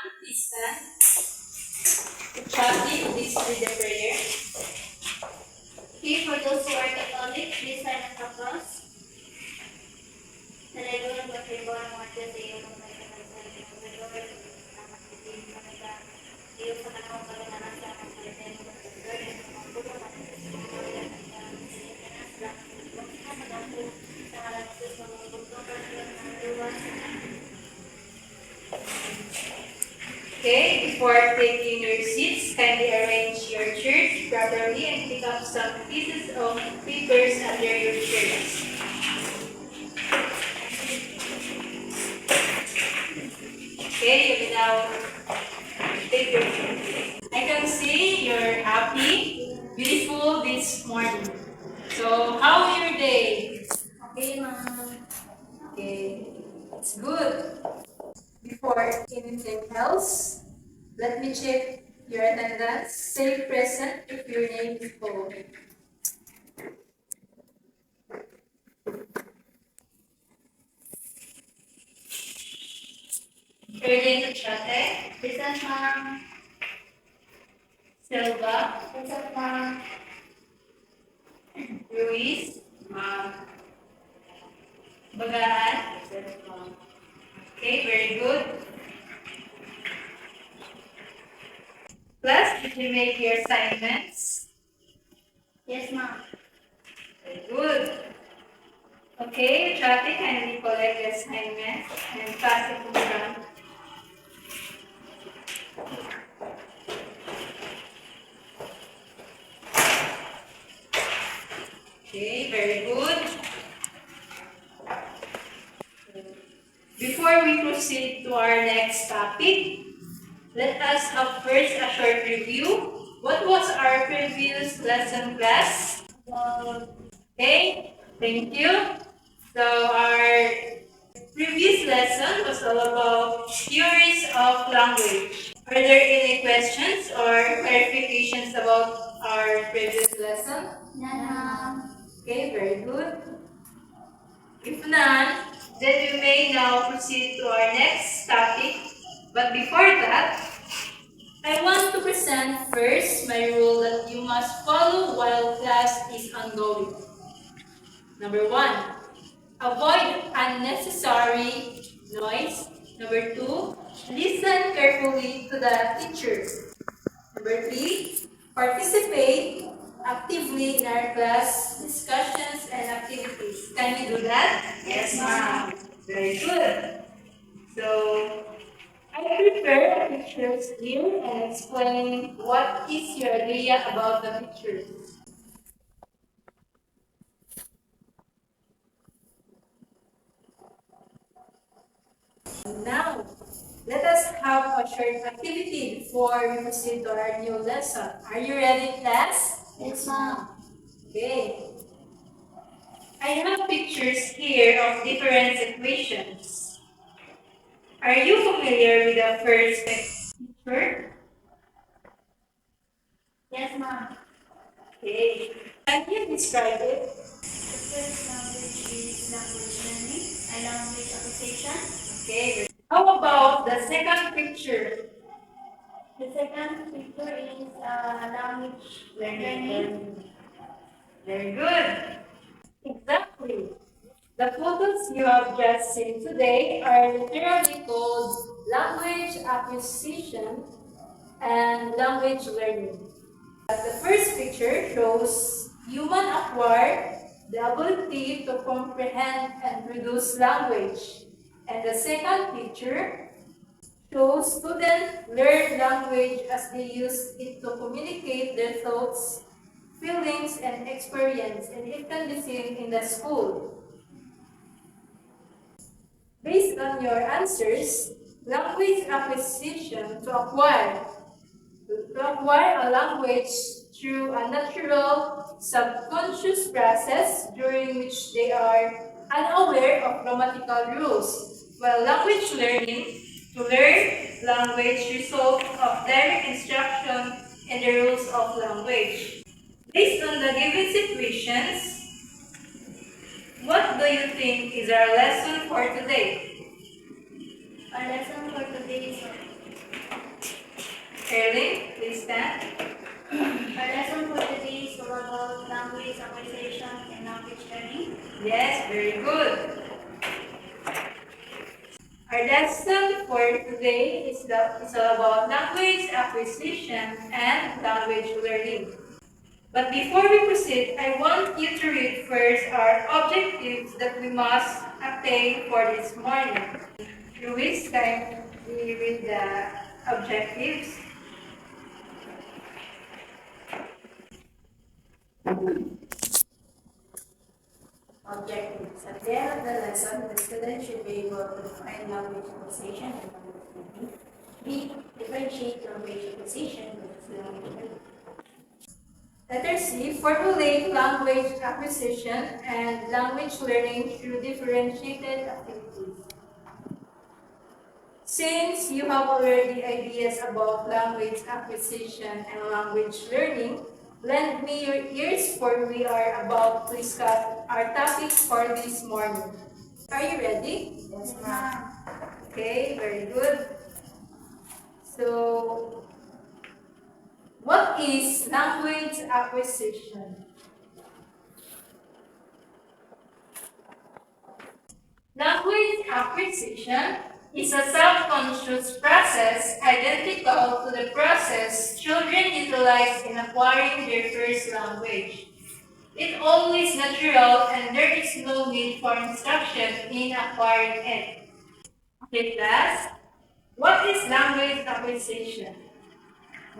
Please stand. Shouting, please read the prayer. Here for those who are Catholic, please sign the cross. Nalagyan ng pagkaiba ng mga Diyos sa iyo kung may kapatid sa iyo. Lord, salamat sa iyo sa kanila. Iyo sa kanang pagkakaroon sa mga kapatid mo. Lord, at mga puto natin sa mga kapatid sa Okay, before taking your seats, kindly arrange your chairs properly and pick up some pieces of papers under your chairs. Okay, you can now take your seats. I can see you're happy, beautiful this morning. So, how was your day? Okay, Mom. Okay, it's good. Before anything else, let me check your attendance. Say present if your name is called. Erling Chate, Present, Mom. Silva, Present, Mom. Ruiz, Bagahan. Okay, very good. Class, did you make your assignments? Yes, Mom. Very good. Okay, Chate, kindly collect the assignments and pass it to Ram. Okay, very good. Before we proceed to our next topic, let us have first a short review. What was our previous lesson, class? Okay, thank you. So our previous lesson was all about theories of language. Are there any questions or clarifications about our previous lesson? Nana. Okay, very good. If none, then we may now proceed to our next topic. But before that, I want to present first my rule that you must follow while class is ongoing. Number 1, avoid unnecessary noise. Number 2, listen carefully to the teacher. Number 3, participate actively in our class discussions and activities. Can we do that? Yes, ma'am. Very good. So, I prepare pictures here and explain what is your idea about the pictures. Now, let us have a short activity before we proceed to our new lesson. Are you ready, class? Yes, Mom. Okay. I have pictures here of different equations. Are you familiar with the first picture? Yes, Mom. Okay. Can you describe it? The first language is language learning and language acquisition. Okay. How about the second picture? The second picture is language learning. Very good. Exactly. The photos you have just seen today are literally called language acquisition and language learning. The first picture shows human acquire the ability to comprehend and produce language. And the second picture shows students learn language as they use it to communicate their thoughts, feelings, and experience, and it can be seen in the school. Based on your answers, language acquisition to acquire a language through a natural subconscious process during which they are unaware of grammatical rules, while language learning to learn language result of direct instruction in the rules of language. Based on the given situations, what do you think is our lesson for today? Our lesson for today is Our lesson for today is all about language acquisition and language learning. But before we proceed, I want you to read first our objectives that we must attain for this morning. Luis, can we read the objectives? Objectives. At the end of the lesson, the student should be able to define language acquisition and language learning. B. Differentiate language acquisition with language learning. Letter C. Formulate language acquisition and language learning through differentiated activities. Since you have already ideas about language acquisition and language learning, lend me your ears for we are about to discuss our topic for this morning. Are you ready? Yes, ma'am. Okay, very good. So, what is language acquisition? Language acquisition is a subconscious process identical to the process children utilize in acquiring their first language. It's always natural and there is no need for instruction in acquiring it. Okay, class, what is language acquisition?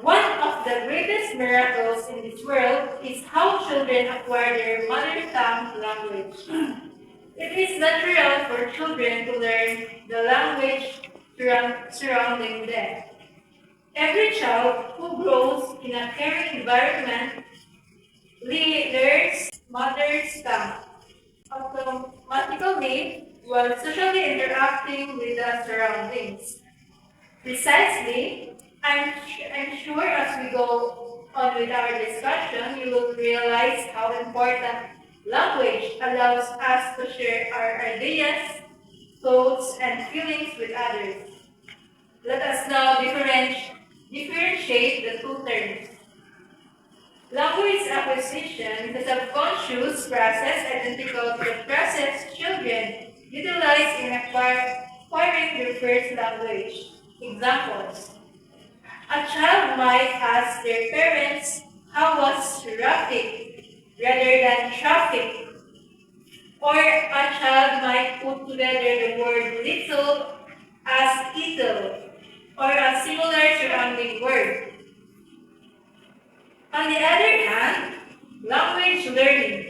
One of the greatest miracles in this world is how children acquire their mother tongue language. It is natural for children to learn the language surrounding them. Every child who grows in a caring environment learns mother's tongue automatically while socially interacting with the surroundings. Precisely, I'm sure as we go on with our discussion, you will realize how important language allows us to share our ideas, thoughts, and feelings with others. Let us now differentiate the two terms. Language acquisition is a subconscious process identical to the process children utilize in acquiring their first language. Examples. A child might ask their parents, how was traffic, rather than traffic. Or a child might put together the word little as little, or a similar surrounding word. On the other hand, language learning.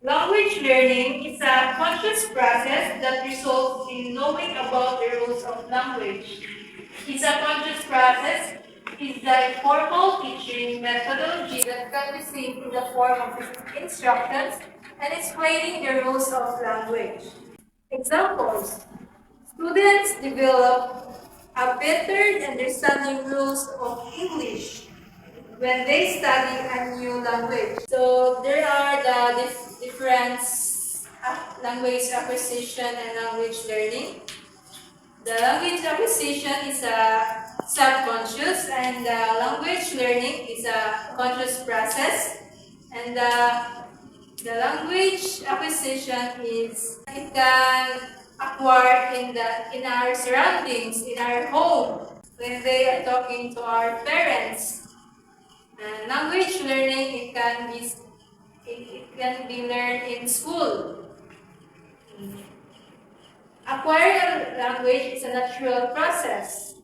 Language learning is a conscious process that results in knowing about the rules of language. It's a conscious process. It's a formal teaching methodology that can be seen in the form of instructions and explaining the rules of language. Examples. Students develop a better understanding rules of English when they study a new language. So there are the different language acquisition and language learning. The language acquisition is a subconscious and the language learning is a conscious process. And the language acquisition is it can acquire in our surroundings, in our home, when they are talking to our parents. And language learning it can be learned in school. Acquiring a language is a natural process,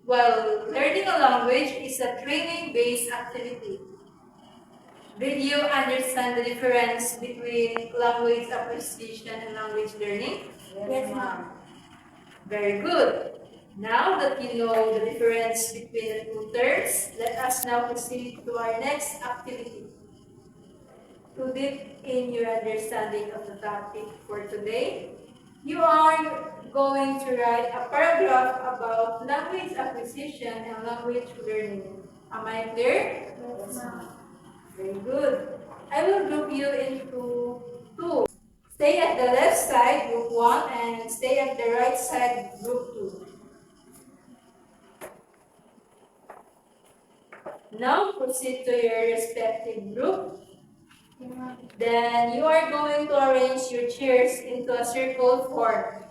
while learning a language is a training-based activity. Did you understand the difference between language acquisition and language learning? Yes, ma'am. Very good. Now that you know the difference between the two terms, let us now proceed to our next activity. To deep in your understanding of the topic for today, you are going to write a paragraph about language acquisition and language learning. Am I clear? Yes, ma'am. Very good. I will group you into two. Stay at the left side, group 1, and stay at the right side, group 2. Now proceed to your respective group. Then you are going to arrange your chairs into a circle form.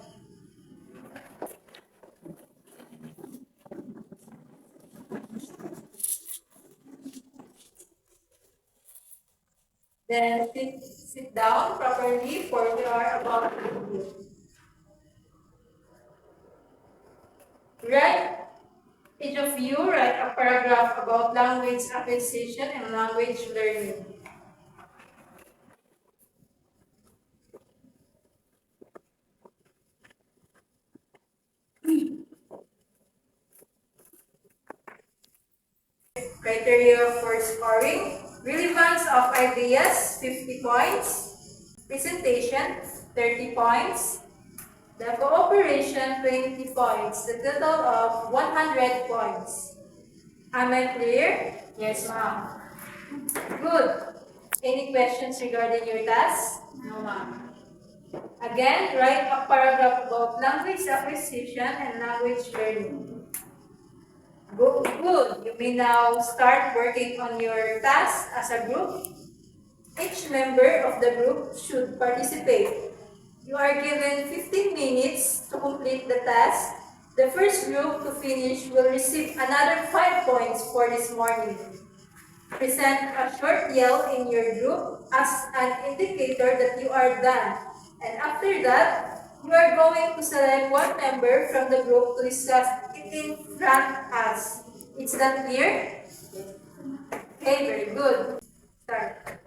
Then sit down properly for you are about to begin. Write, each of you write a paragraph about language acquisition and language learning. Criteria for scoring. Relevance of ideas, 50 points. Presentation, 30 points. The cooperation, 20 points. The total of 100 points. Am I clear? Yes, ma'am. Good. Any questions regarding your task? No, ma'am. Again, write a paragraph about language acquisition and language learning. Good. You may now start working on your task as a group. Each member of the group should participate. You are given 15 minutes to complete the task. The first group to finish will receive another 5 points for this morning. Present a short yell in your group as an indicator that you are done. And after that, you are going to select one member from the group to discuss it in front of us. Is that clear? Okay, very good. Start.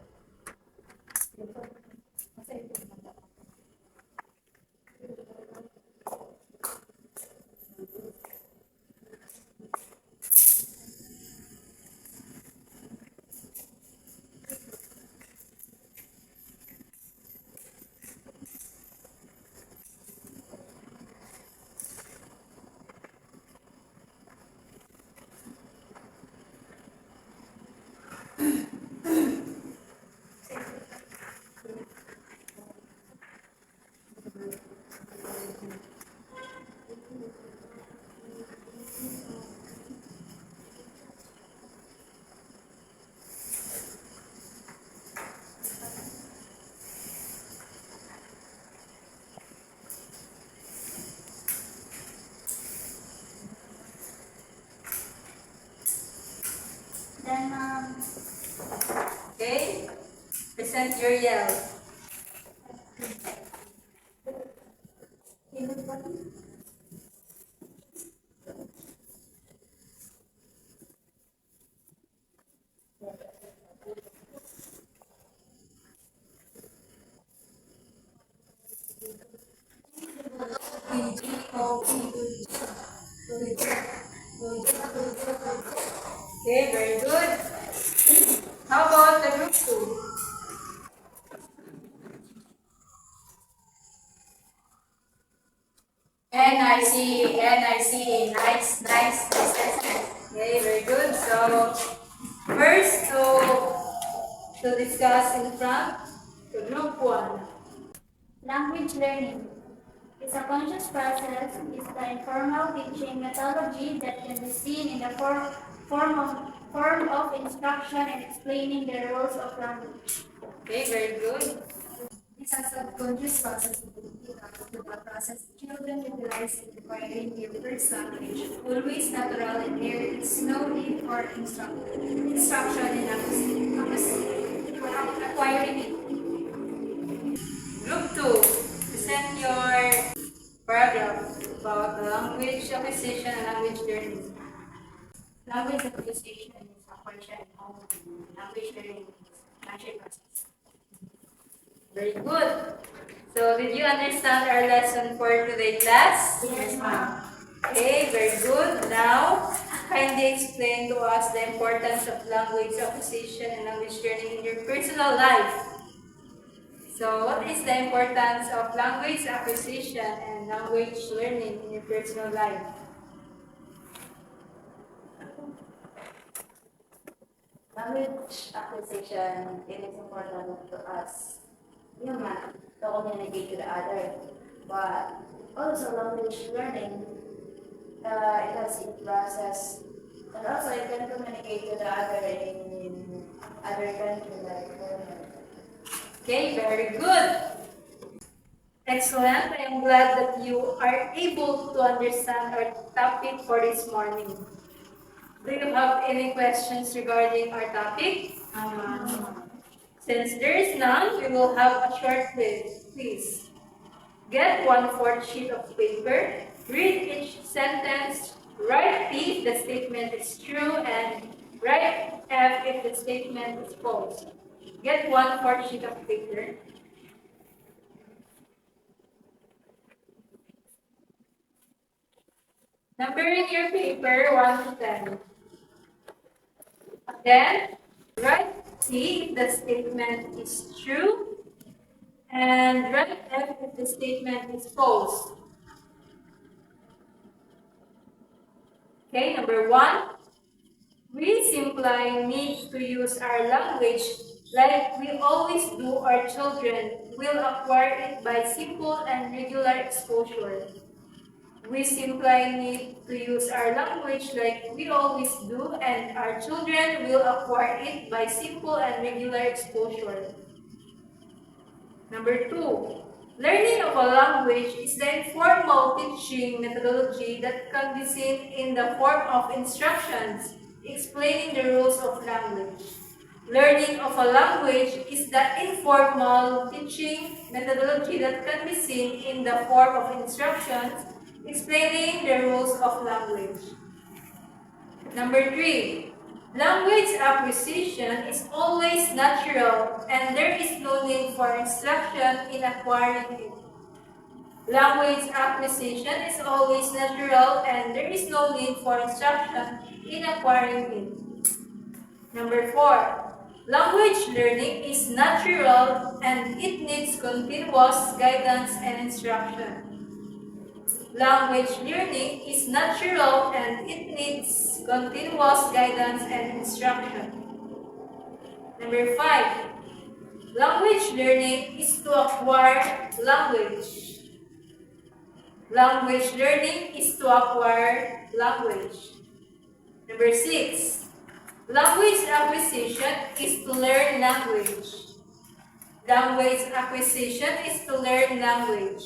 Then, Okay? Present your yell. Okay, very good. How about the group 2? NIC, nice, nice, nice. Okay, very good. So, first to discuss in front, to group 1. language learning is a conscious process. It's the informal teaching methodology that can be seen in the form of instruction and explaining the rules of language. Okay, very good. It's a subconscious process of the process children utilize in acquiring their first language, always natural and there is no need for instruction and acquiring it. Group 2, present your paragraph about the language acquisition and language learning. Language acquisition is a function of language learning is natural process. Very good. So, did you understand our lesson for today, class? Yes, ma'am. Okay, very good. Now, kindly explain to us the importance of language acquisition and language learning in your personal life. So, what is the importance of language acquisition and language learning in your personal life? Language acquisition it is important to us human to communicate to the other, but also language learning it has a process And also, you can communicate with the other in other countries like foreign. Okay, very good. Excellent. I am glad that you are able to understand our topic for this morning. Do you have any questions regarding our topic? Since there is none, we will have a short quiz. Please get 1/4 sheet of paper, read each sentence, write P if the statement is true, and write F if the statement is false. Get 1/4 sheet of paper. Number in your paper 1 to 10. Then, write C if the statement is true, and write F if the statement is false. Okay, number 1. We simply need to use our language like we always do. Our children will acquire it by simple and regular exposure. We simply need to use our language like we always do, and our children will acquire it by simple and regular exposure. Number 2. Learning of a language is the informal teaching methodology that can be seen in the form of instructions explaining the rules of language. Learning of a language is the informal teaching methodology that can be seen in the form of instructions explaining the rules of language. Number 3. Language acquisition is always natural and there is no need for instruction in acquiring it. Language acquisition is always natural and there is no need for instruction in acquiring it. Number 4. Language learning is natural and it needs continuous guidance and instruction. Language learning is natural and it needs continuous guidance and instruction. Number 5. Language learning is to acquire language. Language learning is to acquire language. Number 6. Language acquisition is to learn language. Language acquisition is to learn language.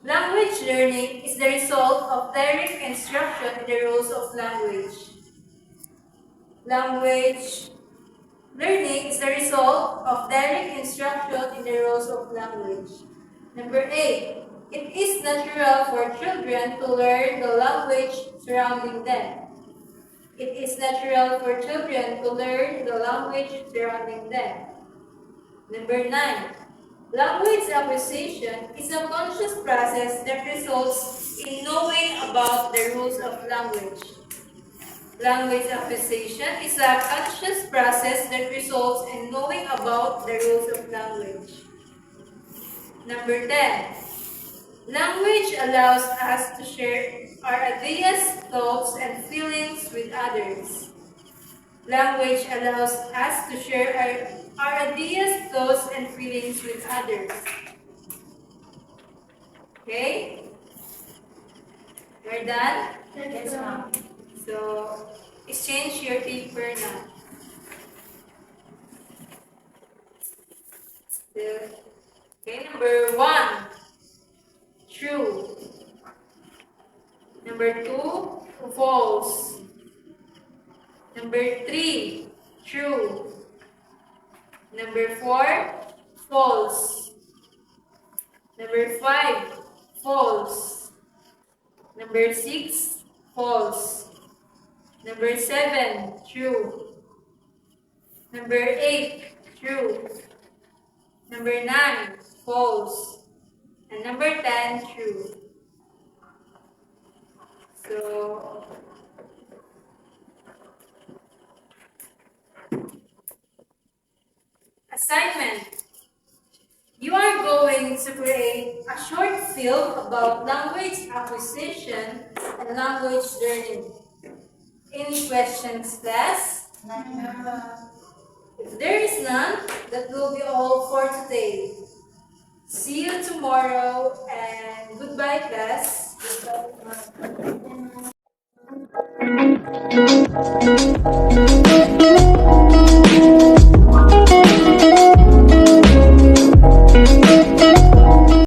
Language learning is the result of direct instruction in the rules of language. Language learning is the result of direct instruction in the rules of language. Number 8. It is natural for children to learn the language surrounding them. It is natural for children to learn the language surrounding them. Number 9. Language acquisition is a conscious process that results in knowing about the rules of language. Language acquisition is a conscious process that results in knowing about the rules of language. Number 10. Language allows us to share our ideas, thoughts, and feelings with others. Language allows us to share our ideas, thoughts, and feelings with others. Okay? We're done? Yes, ma'am. So, exchange your paper now. Okay, number 1, true. Number 2, false. Number 3, true. Number 4, false. Number 5, false. Number 6, false. Number 7, true. Number 8, true. Number 9, false. And number 10, true. So, assignment. You are going to create a short film about language acquisition and language learning. Any questions, class? If there is none, that will be all for today. See you tomorrow and goodbye, class.